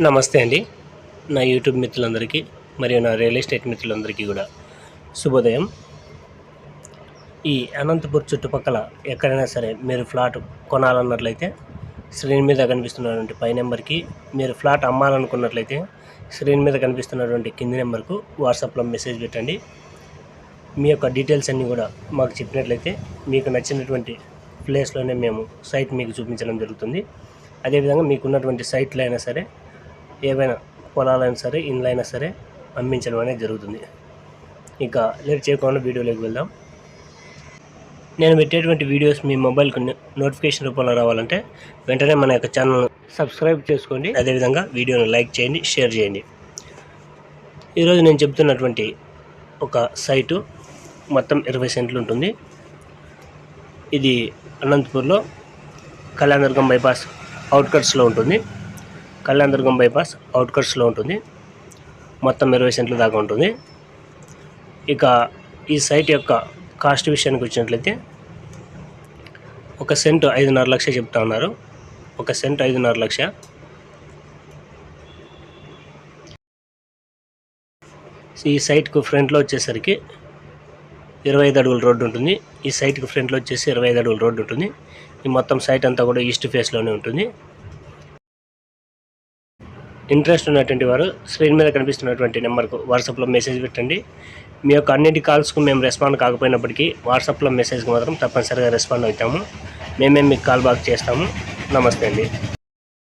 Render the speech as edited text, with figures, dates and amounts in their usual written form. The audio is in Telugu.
నమస్తే అండి. నా యూట్యూబ్ మిత్రులందరికీ మరియు నా రియల్ ఎస్టేట్ మిత్రులందరికీ కూడా శుభోదయం. ఈ అనంతపూర్ చుట్టుపక్కల ఎక్కడైనా సరే మీరు ఫ్లాట్ కొనాలన్నట్లయితే స్క్రీన్ మీద కనిపిస్తున్నటువంటి పై నెంబర్కి, మీరు ఫ్లాట్ అమ్మాలనుకున్నట్లయితే స్క్రీన్ మీద కనిపిస్తున్నటువంటి కింది నెంబర్కు వాట్సాప్లో మెసేజ్ పెట్టండి. మీ యొక్క డీటెయిల్స్ అన్నీ కూడా మాకు చెప్పినట్లయితే మీకు నచ్చినటువంటి ప్లేస్లోనే మేము సైట్ మీకు చూపించడం జరుగుతుంది. అదేవిధంగా మీకున్నటువంటి సైట్లు అయినా సరే, ఏవైనా పొలాలైనా సరే, ఇండ్లైనా సరే అమ్మించడం అనేది జరుగుతుంది. ఇక లేట్ చేయకుండా వీడియోలోకి వెళ్దాం. నేను పెట్టేటువంటి వీడియోస్ మీ మొబైల్కు నోటిఫికేషన్ రూపంలో రావాలంటే వెంటనే మన యొక్క ఛానల్ సబ్స్క్రైబ్ చేసుకోండి. అదేవిధంగా వీడియోను లైక్ చేయండి, షేర్ చేయండి. ఈరోజు నేను చెప్తున్నటువంటి ఒక సైటు మొత్తం 20 సెంట్లు ఉంటుంది. ఇది అనంతపూర్లో కళ్యాణదుర్గం బైపాస్ అవుట్కట్స్లో ఉంటుంది. కళ్యాణదుర్గం బైపాస్ అవుట్కట్స్లో ఉంటుంది. మొత్తం 20 సెంట్ల దాకా ఉంటుంది. ఇక ఈ సైట్ యొక్క కాస్ట్ విషయానికి వచ్చినట్లయితే ఒక సెంటు 5.5 లక్షలు చెప్తా ఉన్నారు. ఒక సెంటు 5.5 లక్ష. ఈ సైట్కు ఫ్రంట్లో వచ్చేసరికి 25 అడుగుల రోడ్డు ఉంటుంది. ఈ సైట్కి ఫ్రంట్లో వచ్చేసి 25 అడుగుల రోడ్డు ఉంటుంది. ఈ మొత్తం సైట్ అంతా కూడా ఈస్ట్ ఫేస్లోనే ఉంటుంది. ఇంట్రెస్ట్ ఉన్నటువంటి వారు స్క్రీన్ మీద కనిపిస్తున్నటువంటి నెంబర్కు వాట్సాప్లో మెసేజ్ పెట్టండి. మీ యొక్క అన్నింటి కాల్స్కు మేము రెస్పాండ్ కాకపోయినప్పటికీ వాట్సాప్లో మెసేజ్కి మాత్రం తప్పనిసరిగా రెస్పాండ్ అవుతాము. మేమే మీకు కాల్ బ్యాక్ చేస్తాము. నమస్తే అండి.